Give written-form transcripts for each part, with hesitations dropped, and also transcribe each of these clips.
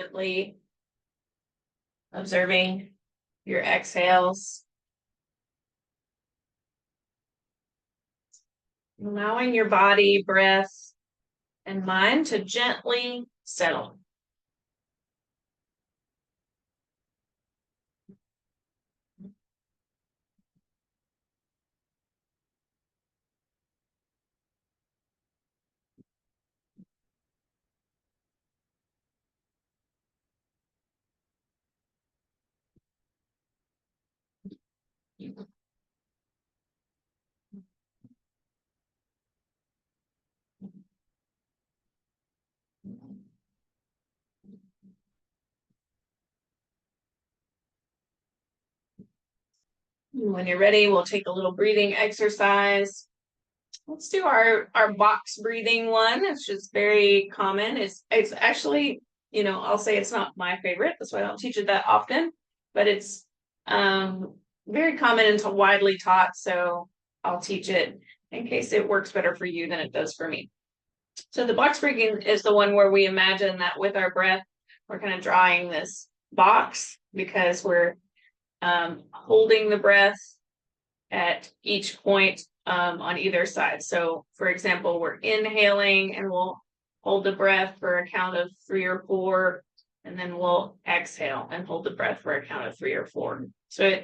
Gently observing your exhales. Allowing your body, breath, and mind to gently settle. When you're ready, we'll take a little breathing exercise. Let's do our box breathing one. It's just very common. It's actually, I'll say it's not my favorite. That's why I don't teach it that often, but it's very common and widely taught. So I'll teach it in case it works better for you than it does for me. So the box breathing is the one where we imagine that with our breath, we're kind of drawing this box because we're holding the breath at each point on either side. So for example, we're inhaling and we'll hold the breath for a count of 3 or 4, and then we'll exhale and hold the breath for a count of 3 or 4. So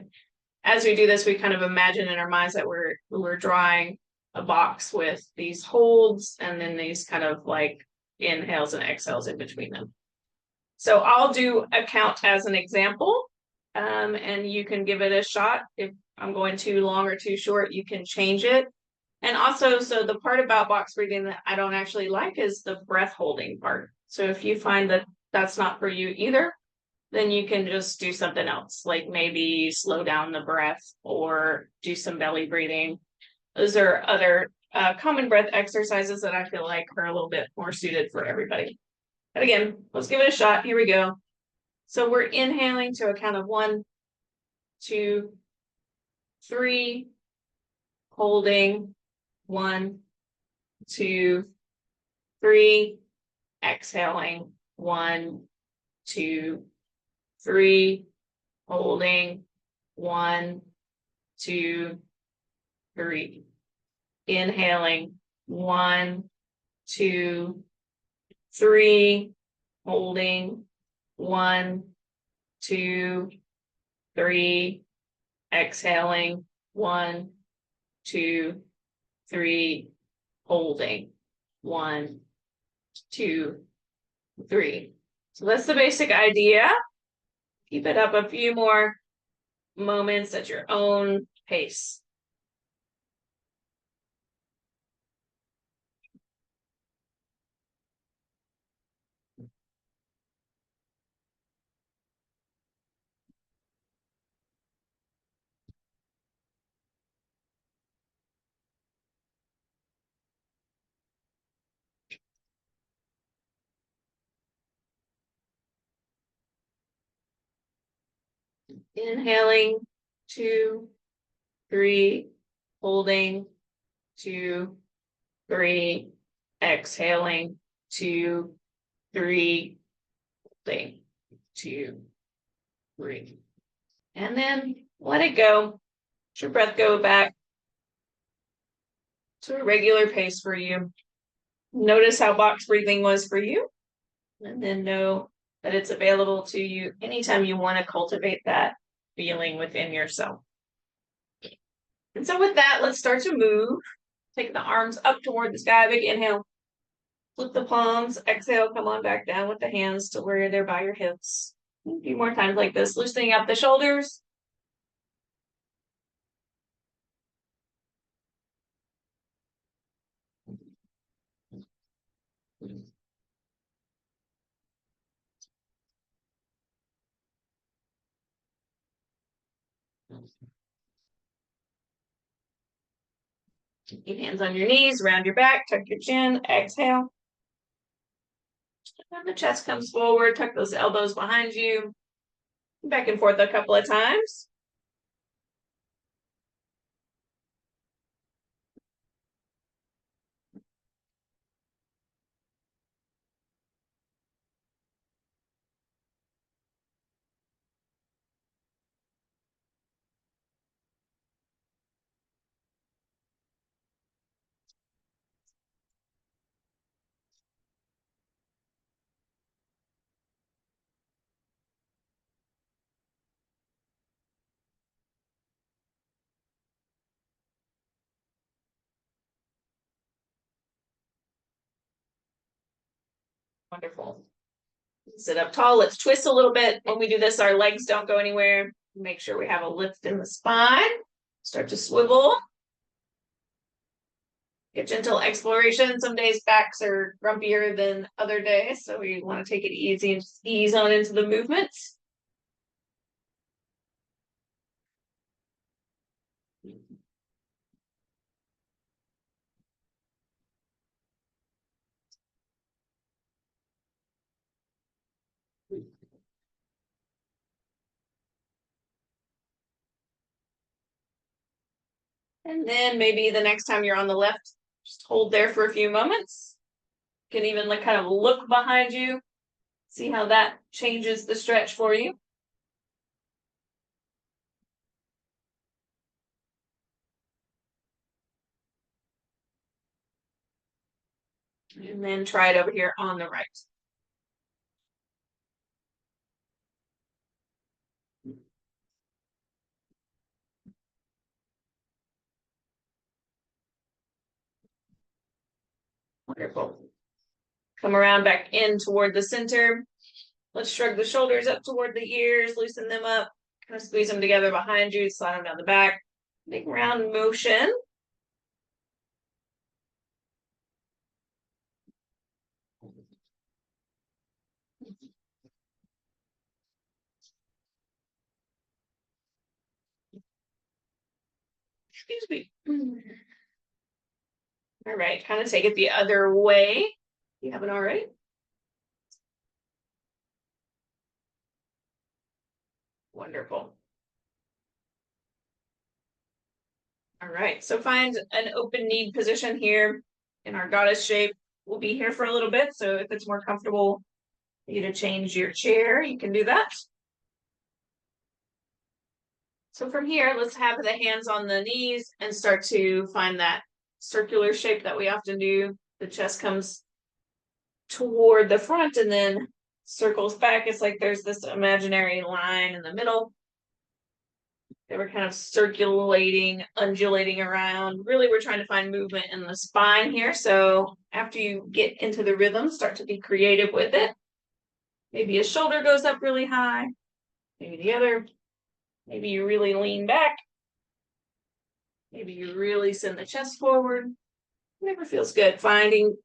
as we do this, we kind of imagine in our minds that we're drawing a box with these holds and then these kind of like inhales and exhales in between them. So I'll do a count as an example, and you can give it a shot. If I'm going too long or too short, you can change it. And also, so the part about box breathing that I don't actually like is the breath holding part. So if you find that that's not for you either, then you can just do something else, like maybe slow down the breath or do some belly breathing. Those are other common breath exercises that I feel like are a little bit more suited for everybody. But again, let's give it a shot. Here we go. So we're inhaling to a count of 1, 2, 3, holding 1, 2, 3, exhaling 1, 2, 3, holding 1, 2, 3, inhaling 1, 2, 3, holding 1, 2, 3, exhaling 1, 2, 3, holding 1, 2, 3. So that's the basic idea. Keep it up a few more moments at your own pace. Inhaling 2, 3, holding 2, 3, exhaling 2, 3, holding 2, 3. And then let it go. Let your breath go back to a regular pace for you. Notice how box breathing was for you, and then know that it's available to you anytime you want to cultivate that feeling within yourself. And so with that, let's start to move. Take the arms up toward the sky. Big inhale. Flip the palms. Exhale, come on back down with the hands to where they're by your hips. A few more times like this, loosening up the shoulders. Keep hands on your knees, round your back, tuck your chin, exhale. And the chest comes forward, tuck those elbows behind you. Back and forth a couple of times. Wonderful. Sit up tall. Let's twist a little bit. When we do this, our legs don't go anywhere. Make sure we have a lift in the spine. Start to swivel. Get gentle exploration. Some days backs are grumpier than other days, so we want to take it easy and just ease on into the movements. And then maybe the next time you're on the left, just hold there for a few moments. You can even like kind of look behind you, see how that changes the stretch for you. And then try it over here on the right. Wonderful. Come around back in toward the center. Let's shrug the shoulders up toward the ears, loosen them up, kind of squeeze them together behind you, slide them down the back. Big round motion. Excuse me. All right, kind of take it the other way. You have it all right? Wonderful. All right, so find an open knee position here in our goddess shape. We'll be here for a little bit, so if it's more comfortable for you to change your chair, you can do that. So from here, let's have the hands on the knees and start to find that circular shape that we often do. The chest comes toward the front and then circles back. It's like there's this imaginary line in the middle. They were kind of circulating, undulating around. Really, we're trying to find movement in the spine here. So after you get into the rhythm, start to be creative with it. Maybe a shoulder goes up really high, maybe the other. Maybe you really lean back. Maybe you really send the chest forward. Whatever feels good. Finding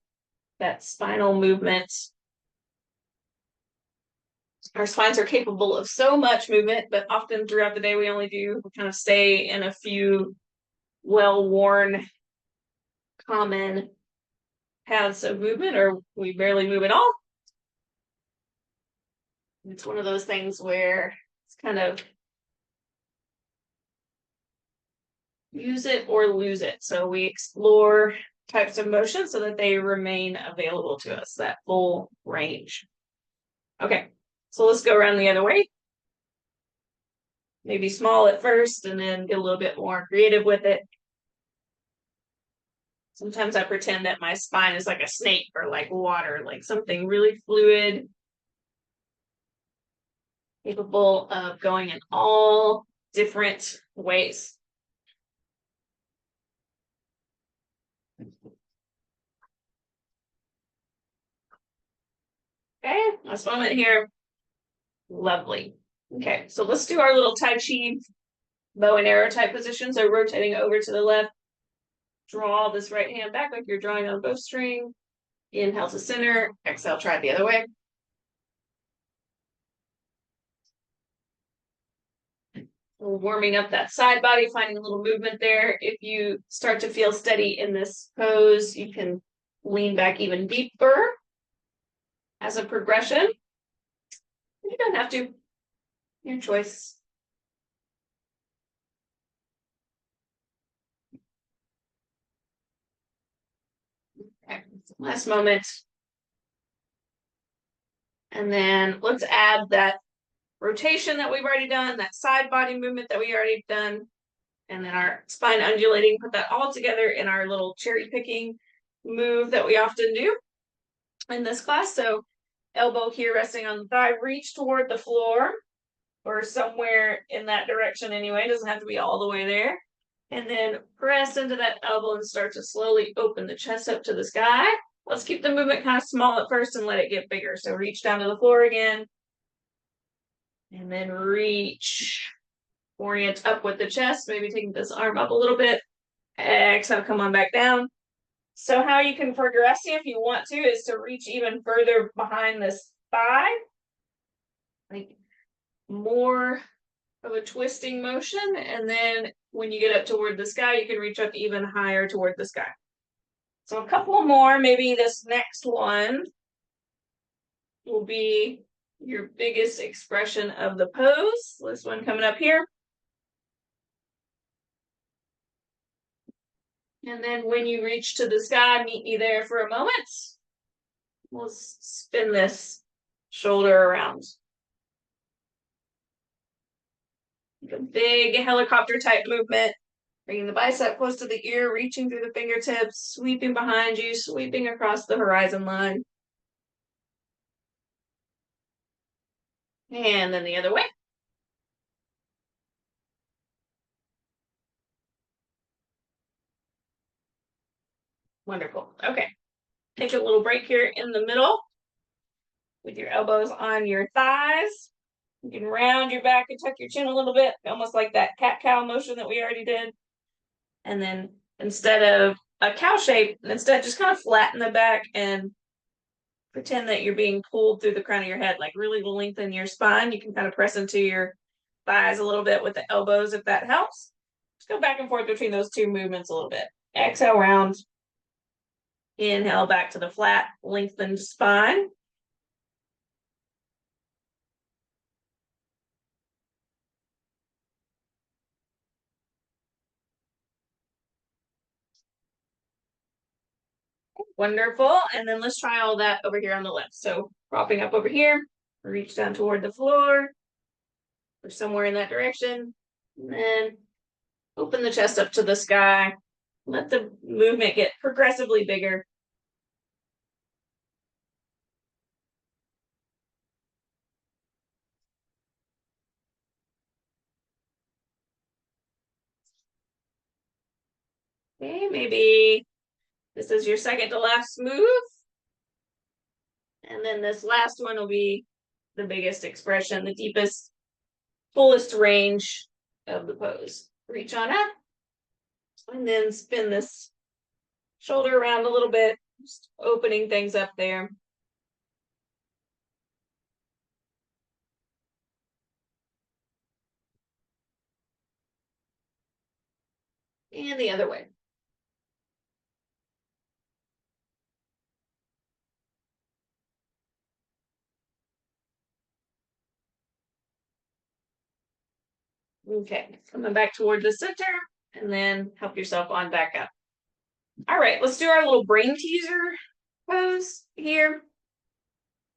that spinal movement. Our spines are capable of so much movement, but often throughout the day we kind of stay in a few well-worn common paths of movement, or we barely move at all. It's one of those things where it's kind of use it or lose it. So we explore types of motion so that they remain available to us, that full range. Okay, so let's go around the other way. Maybe small at first and then get a little bit more creative with it. Sometimes I pretend that my spine is like a snake or like water, like something really fluid, capable of going in all different ways. Okay, last moment here. Lovely. Okay, so let's do our little Tai Chi bow and arrow type position. So rotating over to the left, draw this right hand back like you're drawing on a bowstring. Inhale to center, exhale, try it the other way. We're warming up that side body, finding a little movement there. If you start to feel steady in this pose, you can lean back even deeper as a progression. You don't have to. Your choice. Okay, last moment. And then let's add that rotation that we've already done, that side body movement that we already done, and then our spine undulating, put that all together in our little cherry picking move that we often do in this class. So elbow here resting on the thigh, reach toward the floor or somewhere in that direction anyway. It doesn't have to be all the way there. And then press into that elbow and start to slowly open the chest up to the sky. Let's keep the movement kind of small at first and let it get bigger. So reach down to the floor again. And then reach. Orient up with the chest, maybe taking this arm up a little bit. Exhale, come on back down. So how you can progress if you want to is to reach even further behind this thigh. Like more of a twisting motion. And then when you get up toward the sky, you can reach up even higher toward the sky. So a couple more, maybe this next one will be your biggest expression of the pose. This one coming up here. And then when you reach to the sky, meet me there for a moment. We'll spin this shoulder around. A big helicopter type movement. Bringing the bicep close to the ear, reaching through the fingertips, sweeping behind you, sweeping across the horizon line. And then the other way. Wonderful. Okay. Take a little break here in the middle with your elbows on your thighs. You can round your back and tuck your chin a little bit, almost like that cat-cow motion that we already did. And then instead of a cow shape, instead just kind of flatten the back and pretend that you're being pulled through the crown of your head, like really lengthen your spine. You can kind of press into your thighs a little bit with the elbows if that helps. Just go back and forth between those two movements a little bit. Exhale, round. Inhale, back to the flat, lengthened spine. Wonderful. And then let's try all that over here on the left. So propping up over here, reach down toward the floor or somewhere in that direction. And then open the chest up to the sky. Let the movement get progressively bigger. Okay, maybe this is your second to last move. And then this last one will be the biggest expression, the deepest, fullest range of the pose. Reach on up and then spin this shoulder around a little bit, just opening things up there. And the other way. Okay, coming back toward the center and then help yourself on back up. All right, let's do our little brain teaser pose here,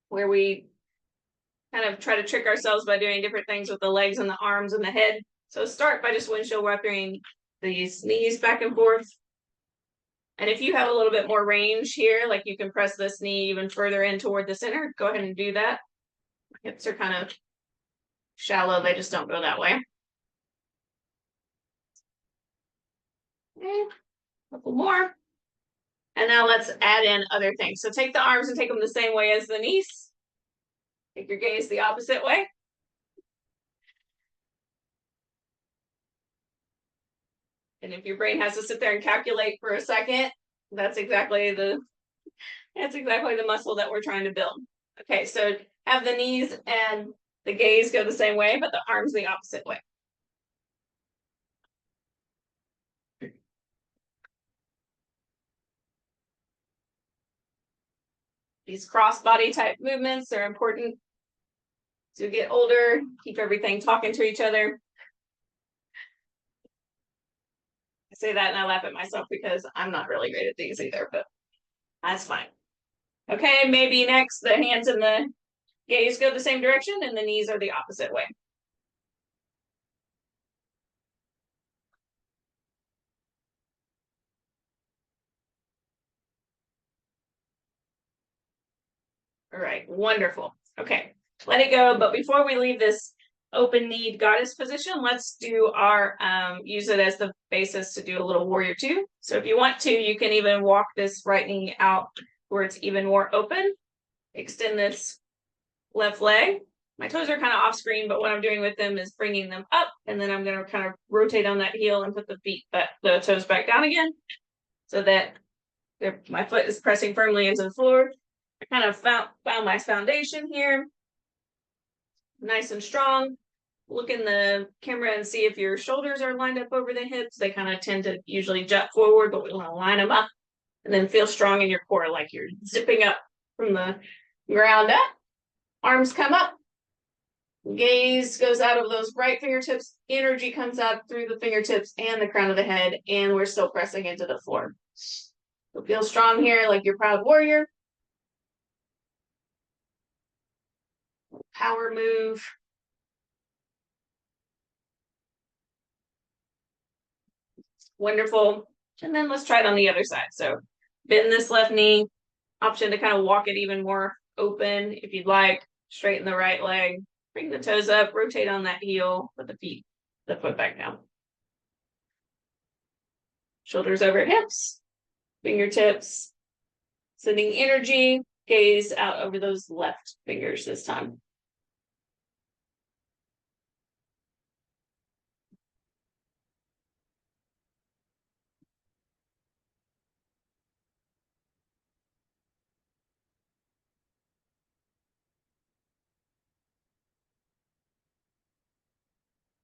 where we kind of try to trick ourselves by doing different things with the legs and the arms and the head. So start by just windshield wiping these knees back and forth. And if you have a little bit more range here, like you can press this knee even further in toward the center, go ahead and do that. Hips are kind of shallow, they just don't go that way. Okay, a couple more. And now let's add in other things. So take the arms and take them the same way as the knees. Take your gaze the opposite way. And if your brain has to sit there and calculate for a second, that's exactly the muscle that we're trying to build. Okay, so have the knees and the gaze go the same way, but the arms the opposite way. These cross-body type movements are important to get older, keep everything talking to each other. I say that and I laugh at myself because I'm not really great at these either, but that's fine. Okay, maybe next the hands and the gaze go the same direction and the knees are the opposite way. All right, wonderful. Okay, let it go. But before we leave this open kneed goddess position, let's do our, use it as the basis to do a little warrior two. So if you want to, you can even walk this right knee out where it's even more open. Extend this left leg. My toes are kind of off screen, but what I'm doing with them is bringing them up, and then I'm going to kind of rotate on that heel and put the toes back down again, so that my foot is pressing firmly into the floor. I kind of found my foundation here, nice and strong. Look in the camera and see if your shoulders are lined up over the hips. They kind of tend to usually jut forward, but we want to line them up, and then feel strong in your core, like you're zipping up from the ground up. Arms come up. Gaze goes out of those right fingertips. Energy comes out through the fingertips and the crown of the head, and we're still pressing into the floor. So feel strong here, like your proud warrior. Power move. Wonderful. And then let's try it on the other side. So bend this left knee. Option to kind of walk it even more open if you'd like. Straighten the right leg. Bring the toes up. Rotate on that heel. Put the foot back down. Shoulders over hips. Fingertips. Sending energy. Gaze out over those left fingers this time.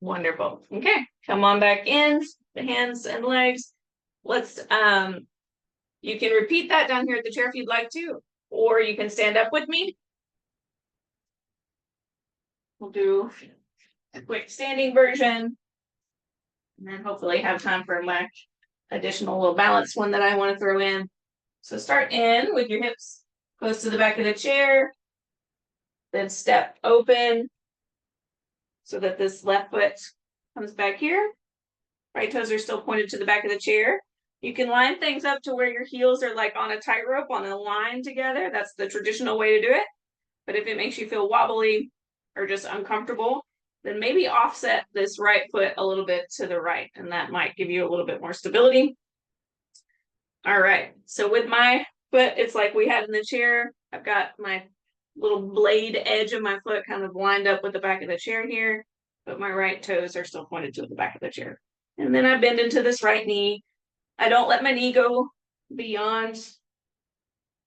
Wonderful. Okay, come on back in, the hands and legs. Let's, you can repeat that down here at the chair if you'd like to, or you can stand up with me. We'll do a quick standing version, and then hopefully have time for my additional little balance one that I want to throw in. So start in with your hips close to the back of the chair, then step open so that this left foot comes back here. Right toes are still pointed to the back of the chair. You can line things up to where your heels are like on a tightrope on a line together. That's the traditional way to do it. But if it makes you feel wobbly or just uncomfortable, then maybe offset this right foot a little bit to the right, and that might give you a little bit more stability. All right, so with my foot, it's like we had in the chair. I've got my little blade edge of my foot kind of lined up with the back of the chair here, but my right toes are still pointed to the back of the chair. And then I bend into this right knee. I don't let my knee go beyond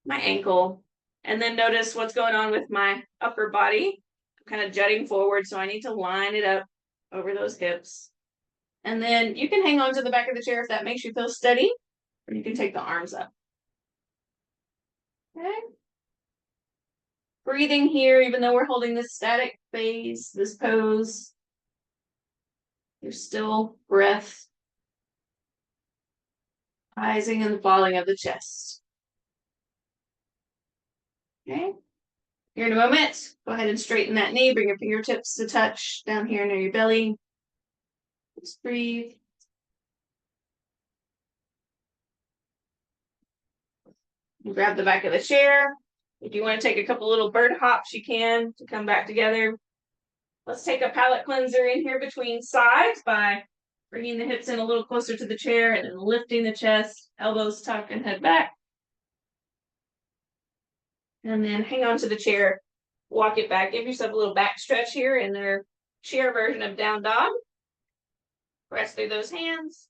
my ankle. And then notice what's going on with my upper body. I'm kind of jutting forward, so I need to line it up over those hips. And then you can hang on to the back of the chair if that makes you feel steady, or you can take the arms up. Okay. Breathing here, even though we're holding this static phase, this pose, there's still breath rising and falling of the chest. Okay. Here in a moment, go ahead and straighten that knee. Bring your fingertips to touch down here near your belly. Just breathe. And grab the back of the chair. If you want to take a couple little bird hops, you can to come back together. Let's take a palate cleanser in here between sides by bringing the hips in a little closer to the chair and then lifting the chest, elbows tuck and head back. And then hang on to the chair, walk it back. Give yourself a little back stretch here in their chair version of down dog. Press through those hands.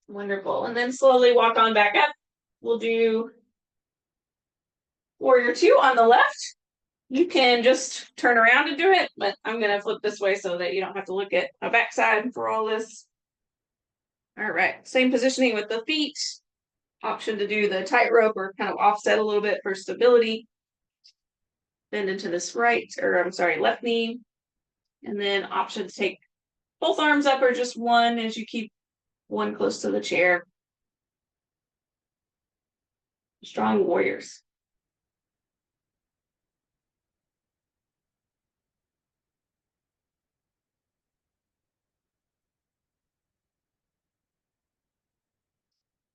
Wonderful. And then slowly walk on back up. We'll do warrior two on the left. You can just turn around and do it, but I'm going to flip this way so that you don't have to look at my backside for all this. All right, same positioning with the feet. Option to do the tightrope or kind of offset a little bit for stability. Bend into this left knee. And then option to take both arms up or just one as you keep one close to the chair. Strong warriors.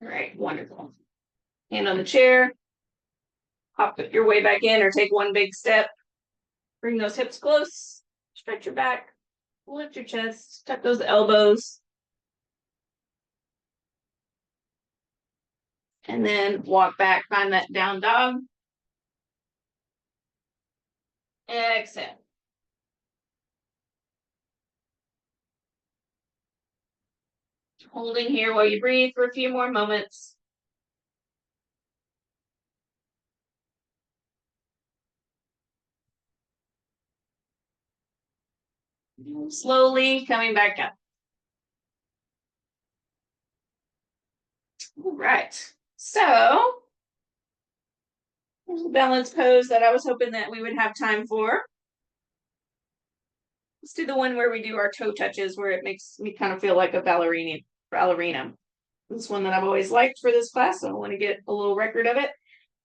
All right, wonderful. Hand on the chair. Hop your way back in or take one big step. Bring those hips close. Stretch your back. Lift your chest, tuck those elbows. And then walk back, find that down dog. Exhale. Holding here while you breathe for a few more moments. Slowly coming back up. All right. So, there's a balance pose that I was hoping that we would have time for. Let's do the one where we do our toe touches, where it makes me kind of feel like a ballerina. This one that I've always liked for this class, so I want to get a little record of it.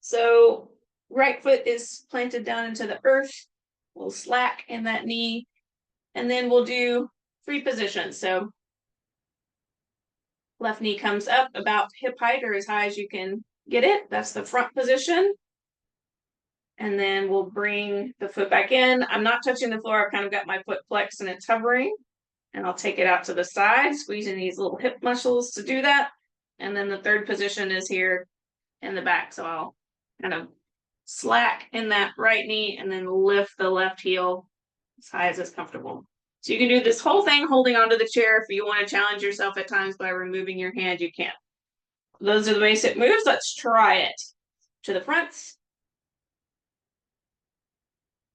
So right foot is planted down into the earth. We'll slack in that knee, and then we'll do 3 positions. So left knee comes up about hip height or as high as you can get it. That's the front position. And then we'll bring the foot back in. I'm not touching the floor. I've kind of got my foot flexed and it's hovering. And I'll take it out to the side, squeezing these little hip muscles to do that. And then the third position is here in the back. So I'll kind of slack in that right knee and then lift the left heel as high as it's comfortable. So you can do this whole thing holding onto the chair. If you want to challenge yourself at times by removing your hand, you can. Those are the basic moves. Let's try it. To the front.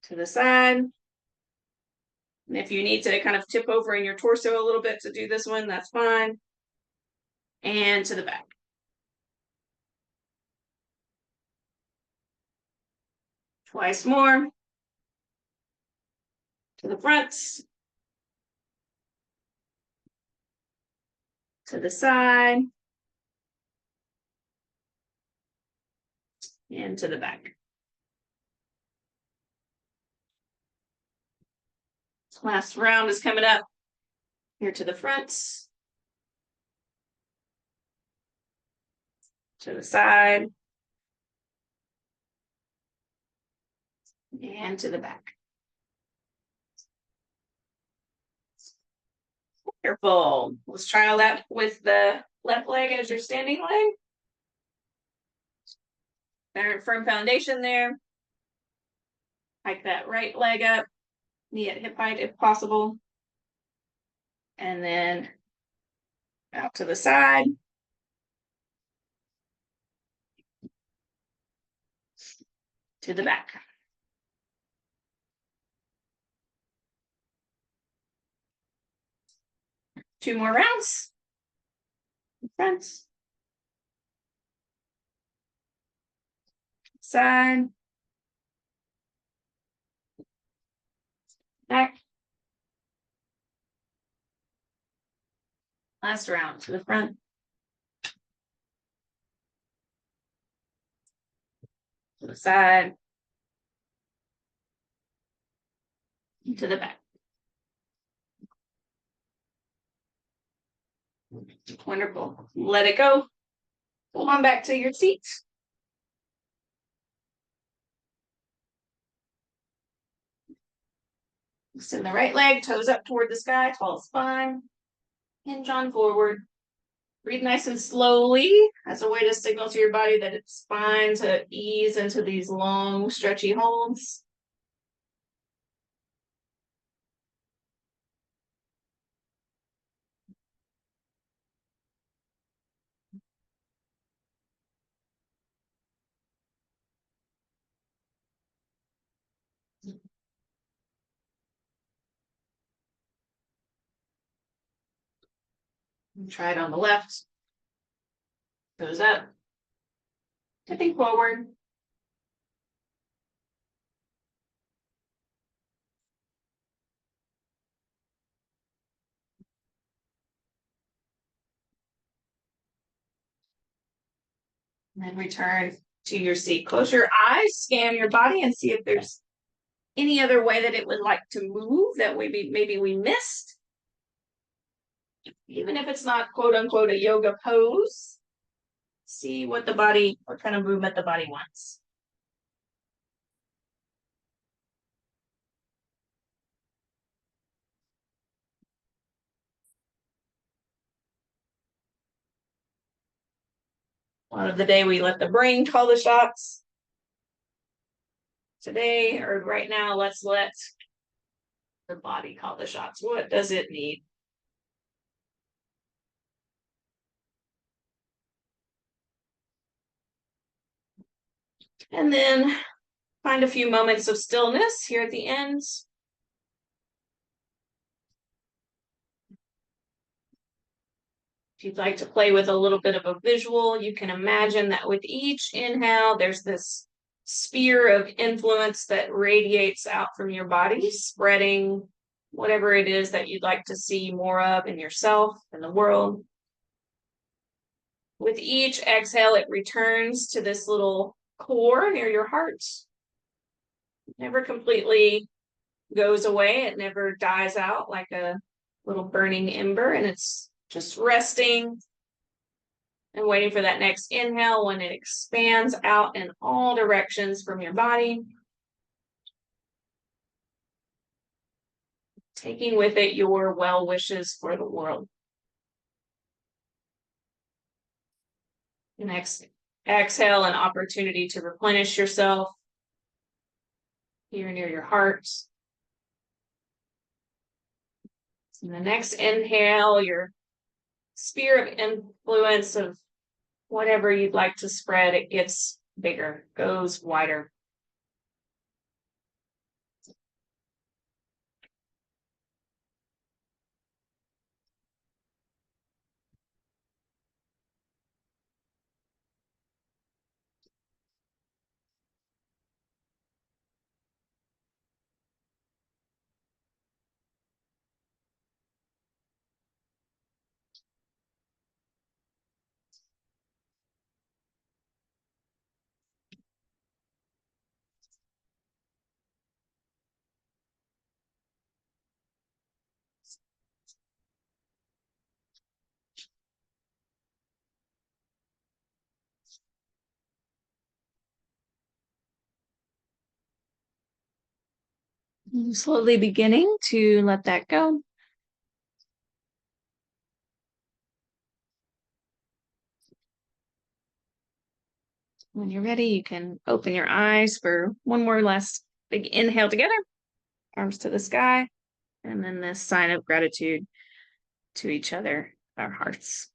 To the side. And if you need to kind of tip over in your torso a little bit to do this one, that's fine. And to the back. Twice more. To the front. To the side. And to the back. Last round is coming up. Here to the front. To the side. And to the back. Wonderful. Let's try all that with the left leg as your standing leg. Very firm foundation there. Hike that right leg up, knee at hip height if possible. And then out to the side. To the back. Two more rounds. Front. Side. Back. Last round to the front. To the side. To the back. Wonderful. Let it go. Hold on back to your seat. Send the right leg, toes up toward the sky, tall spine. Hinge on forward. Breathe nice and slowly as a way to signal to your body that it's fine to ease into these long, stretchy holds. Try it on the left. Goes up. Tipping forward. And then return to your seat. Close your eyes, scan your body, and see if there's any other way that it would like to move that maybe we missed. Even if it's not quote unquote a yoga pose, see what kind of movement the body wants. A lot of the day we let the brain call the shots. Today, or right now, let's let the body call the shots. What does it need? And then find a few moments of stillness here at the end. If you'd like to play with a little bit of a visual, you can imagine that with each inhale, there's this sphere of influence that radiates out from your body, spreading whatever it is that you'd like to see more of in yourself and the world. With each exhale, it returns to this little core near your heart. It never completely goes away. It never dies out like a little burning ember, and it's just resting and waiting for that next inhale when it expands out in all directions from your body. Taking with it your well wishes for the world. And exhale, an opportunity to replenish yourself here near your heart. And the next inhale, your sphere of influence of whatever you'd like to spread, it gets bigger, goes wider. Slowly beginning to let that go. When you're ready, you can open your eyes for one more last big inhale together, arms to the sky, and then this sign of gratitude to each other, our hearts.